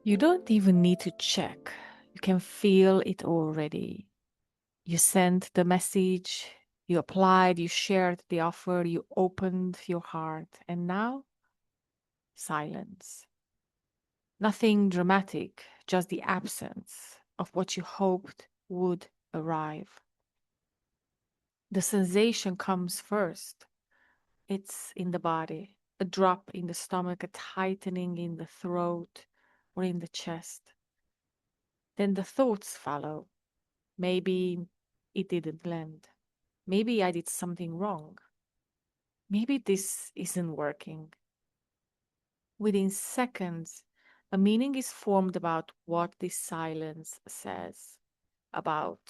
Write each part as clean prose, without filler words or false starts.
You don't even need to check. You can feel it already. You sent the message, you applied, you shared the offer, you opened your heart, and now silence. Nothing dramatic, just the absence of what you hoped would arrive. The sensation comes first. It's in the body, a drop in the stomach, a tightening in the throat or in the chest. Then the thoughts follow. Maybe it didn't land. Maybe I did something wrong. Maybe this isn't working. Within seconds, a meaning is formed about what this silence says about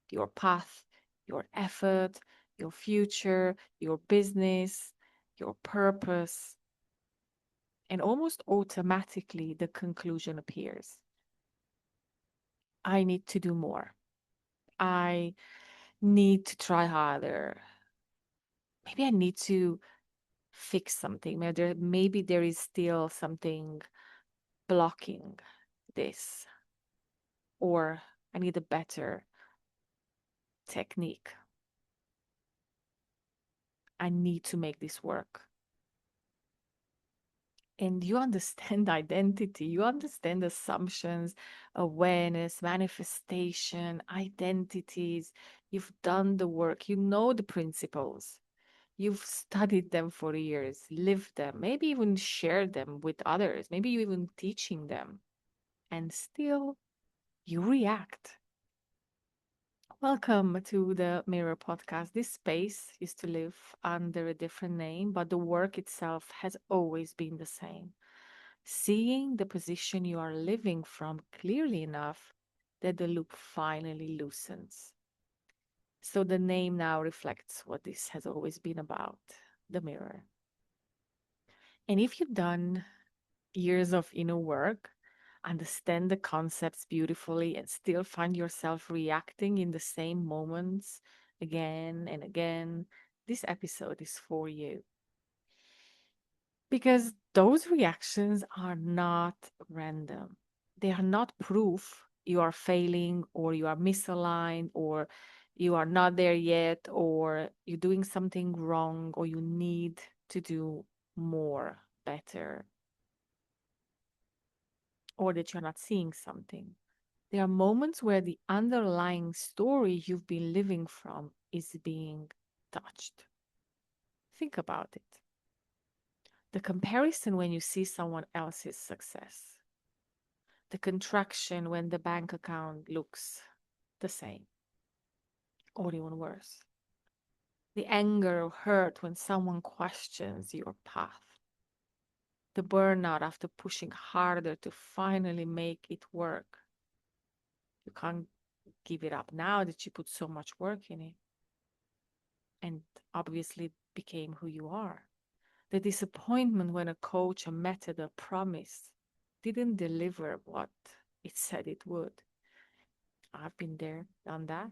your path, your effort, your future, your business, your purpose. And almost automatically, the conclusion appears. I need to do more. I need to try harder. Maybe I need to fix something. Maybe there is still something blocking this, or I need a better technique. I need to make this work. And you understand identity, you understand assumptions, awareness, manifestation, identities. You've done the work, you know the principles. You've studied them for years, lived them, maybe even shared them with others, maybe you even teaching them. And still you react. Welcome to the Mirror Podcast. This space used to live under a different name, but the work itself has always been the same. Seeing the position you are living from clearly enough that the loop finally loosens. So the name now reflects what this has always been about, the mirror. And if you've done years of inner work, understand the concepts beautifully, and still find yourself reacting in the same moments again and again, this episode is for you. Because those reactions are not random. They are not proof you are failing or you are misaligned or you are not there yet or you're doing something wrong or you need to do more, better, or that you're not seeing something. There are moments where the underlying story you've been living from is being touched. Think about it. The comparison when you see someone else's success, the contraction when the bank account looks the same, or even worse, the anger or hurt when someone questions your path, the burnout after pushing harder to finally make it work. You can't give it up now that you put so much work in it and obviously became who you are. The disappointment when a coach, a method, a promise didn't deliver what it said it would. I've been there, done that.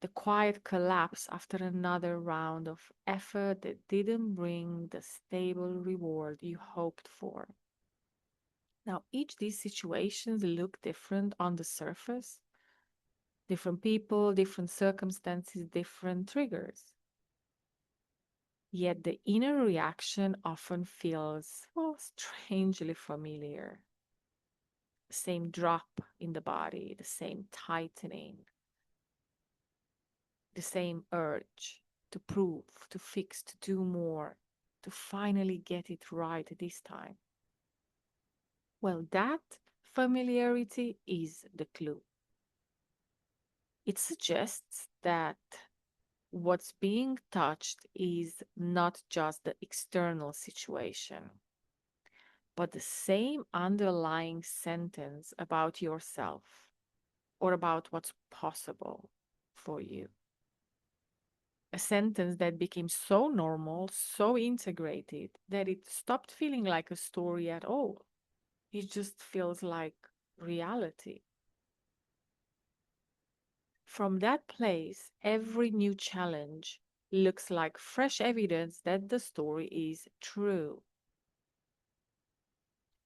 The quiet collapse after another round of effort that didn't bring the stable reward you hoped for. Now, each of these situations look different on the surface. Different people, different circumstances, different triggers. Yet the inner reaction often feels, well, strangely familiar. The same drop in the body, the same tightening, the same urge to prove, to fix, to do more, to finally get it right this time. Well, that familiarity is the clue. It suggests that what's being touched is not just the external situation, but the same underlying sentence about yourself or about what's possible for you. A sentence that became so normal, so integrated, that it stopped feeling like a story at all. It just feels like reality. From that place, every new challenge looks like fresh evidence that the story is true.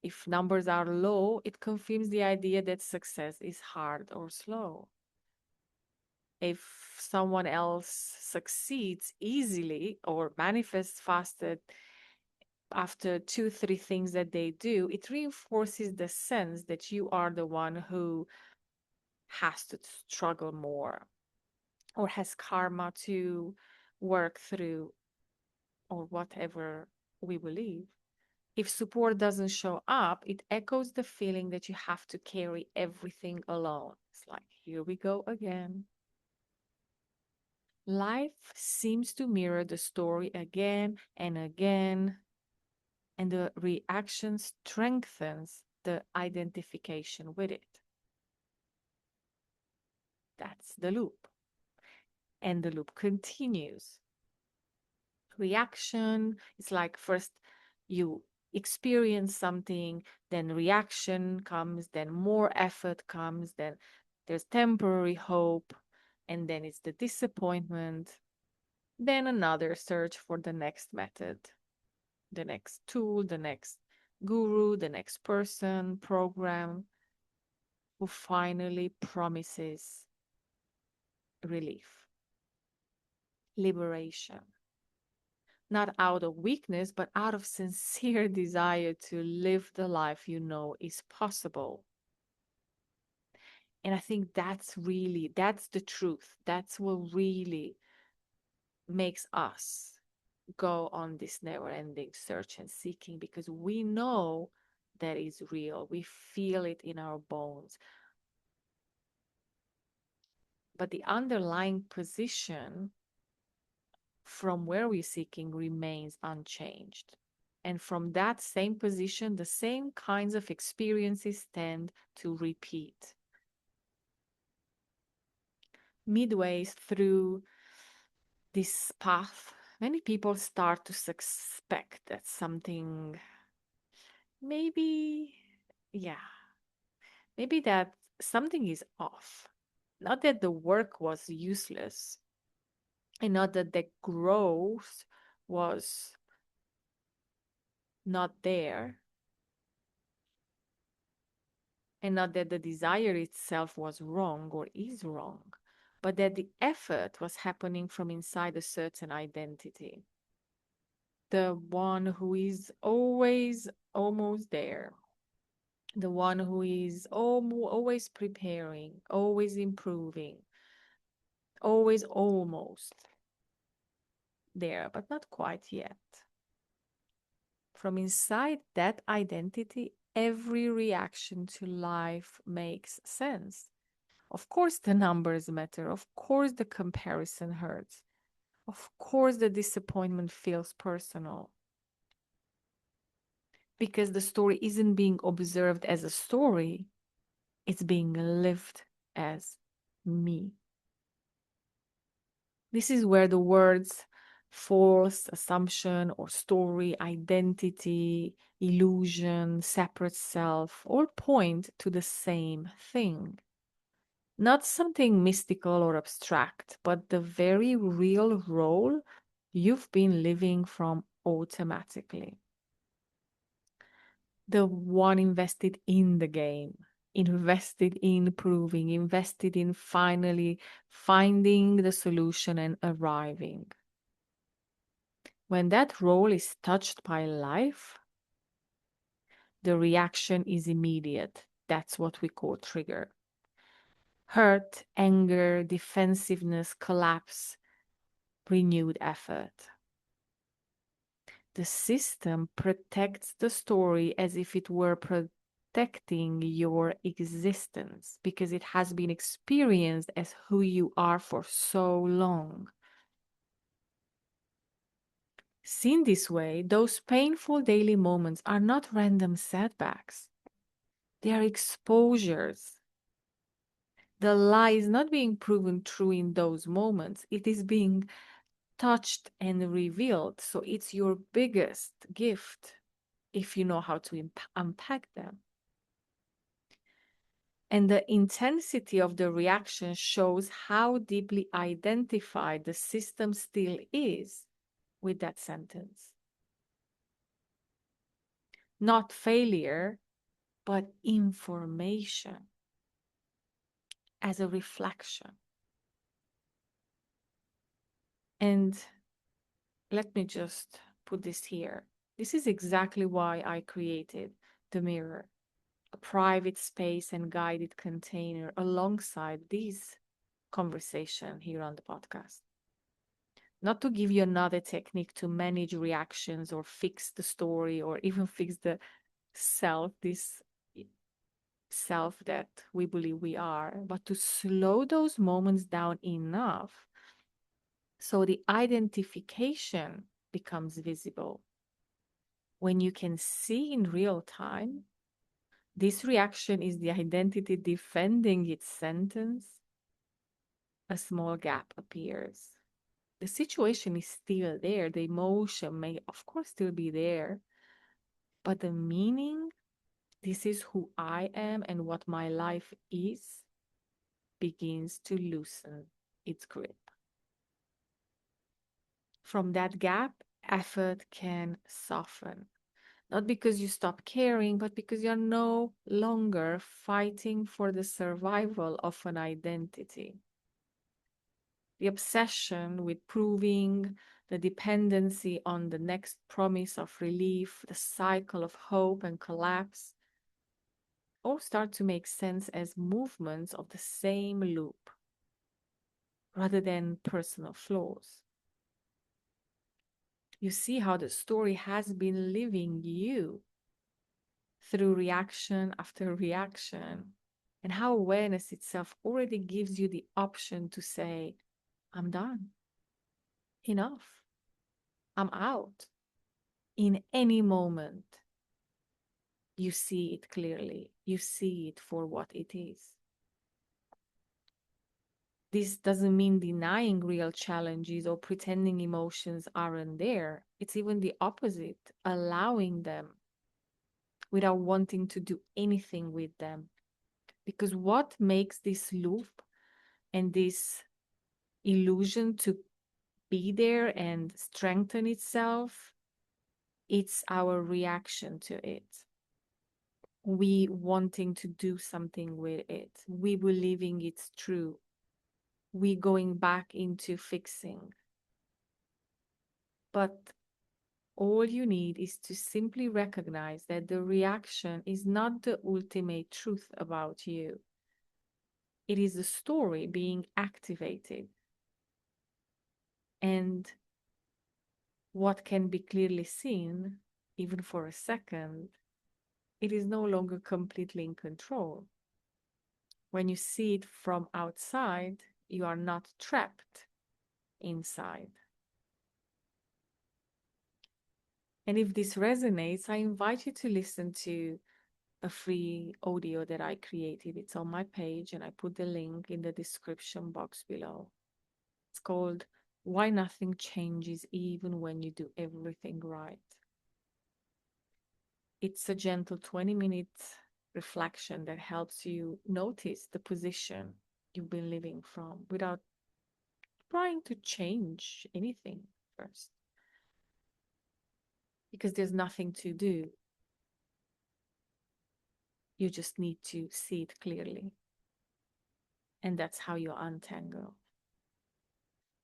If numbers are low, it confirms the idea that success is hard or slow. If someone else succeeds easily or manifests faster after two, three things that they do, it reinforces the sense that you are the one who has to struggle more or has karma to work through or whatever we believe. If support doesn't show up, it echoes the feeling that you have to carry everything alone. It's like, here we go again. Life seems to mirror the story again and again, and the reaction strengthens the identification with it. That's the loop. And the loop continues. Reaction is like first you experience something, then reaction comes, then more effort comes, then there's temporary hope, and then it's the disappointment, then another search for the next method, the next tool, the next guru, the next person, program who finally promises relief, liberation. Not out of weakness, but out of sincere desire to live the life you know is possible. And I think that's the truth. That's what really makes us go on this never ending search and seeking because we know that is real. We feel it in our bones. But the underlying position from where we're seeking remains unchanged. And from that same position, the same kinds of experiences tend to repeat. Midway through this path, many people start to suspect that something, maybe, yeah, maybe that something is off. Not that the work was useless, and not that the growth was not there, and not that the desire itself was wrong or is wrong, but that the effort was happening from inside a certain identity. The one who is always almost there, the one who is always preparing, always improving, always almost there, but not quite yet. From inside that identity, every reaction to life makes sense. Of course, the numbers matter. Of course, the comparison hurts. Of course, the disappointment feels personal because the story isn't being observed as a story, it's being lived as me. This is where the words false, assumption, or story, identity, illusion, separate self all point to the same thing. Not something mystical or abstract, but the very real role you've been living from automatically. The one invested in the game, invested in proving, invested in finally finding the solution and arriving. When that role is touched by life, the reaction is immediate. That's what we call trigger. Hurt, anger, defensiveness, collapse, renewed effort. The system protects the story as if it were protecting your existence because it has been experienced as who you are for so long. Seen this way, those painful daily moments are not random setbacks. They are exposures. The lie is not being proven true in those moments. It is being touched and revealed. So it's your biggest gift if you know how to unpack them. And the intensity of the reaction shows how deeply identified the system still is with that sentence. not failure, but information as a reflection. And let me just put this here. This is exactly why I created the mirror, a private space and guided container alongside this conversation here on the podcast. Not to give you another technique to manage reactions or fix the story or even fix the self, this self that we believe we are, but to slow those moments down enough so the identification becomes visible. When you can see in real time, this reaction is the identity defending its sentence, a small gap appears. The situation is still there. The emotion may, of course, still be there, but the meaning, this is who I am and what my life is, begins to loosen its grip. From that gap, effort can soften. Not because you stop caring, but because you're no longer fighting for the survival of an identity. The obsession with proving, the dependency on the next promise of relief, the cycle of hope and collapse, all start to make sense as movements of the same loop rather than personal flaws. You see how the story has been living you through reaction after reaction, and how awareness itself already gives you the option to say, I'm done, enough, I'm out. In any moment, you see it clearly, you see it for what it is. This doesn't mean denying real challenges or pretending emotions aren't there. It's even the opposite, allowing them without wanting to do anything with them. Because what makes this loop and this illusion to be there and strengthen itself, it's our reaction to it. We wanting to do something with it. We believing it's true. We going back into fixing. But all you need is to simply recognize that the reaction is not the ultimate truth about you. It is the story being activated. And what can be clearly seen, even for a second, it is no longer completely in control. When you see it from outside, you are not trapped inside. And if this resonates, I invite you to listen to a free audio that I created. It's on my page, and I put the link in the description box below. It's called Why Nothing Changes Even When You Do Everything Right. It's a gentle 20-minute reflection that helps you notice the position you've been living from without trying to change anything first. Because there's nothing to do. You just need to see it clearly. And that's how you untangle.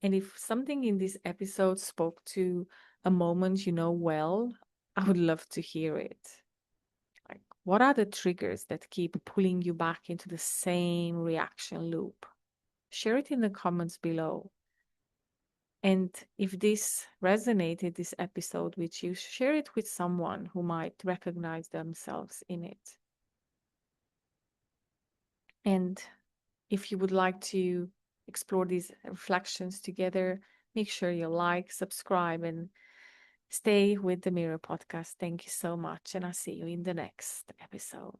And if something in this episode spoke to a moment you know well, I would love to hear it. Like, what are the triggers that keep pulling you back into the same reaction loop? Share it in the comments below. And if this resonated, this episode with you, share it with someone who might recognize themselves in it. And if you would like to explore these reflections together, make sure you like, subscribe, and stay with the Mirror Podcast. Thank you so much. And I'll see you in the next episode.